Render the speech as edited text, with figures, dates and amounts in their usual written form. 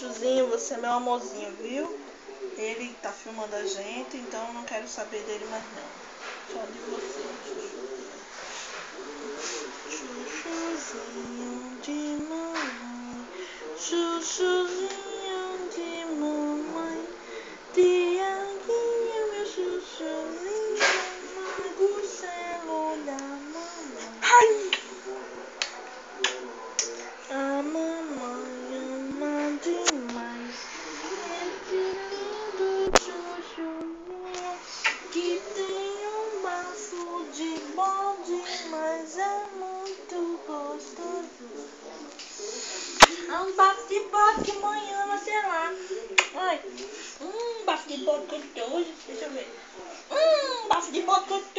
Chuchuzinho, você é meu amorzinho, viu? Ele tá filmando a gente, então eu não quero saber dele mais não. Só de você, Chuchuzinho de mamãe, Chuchuzinho de mamãe, Tiaguinho, meu chuchuzinho, Marcelo da mamãe. Ai! A mamãe ama demais esse lindo chuchuzinho que tem um bafo de bode, mas é muito gostoso. É um bafo de bode que mãe ama, sei lá. Ai, bafo de bode gostoso, deixa eu ver. Bafo de bode gostoso.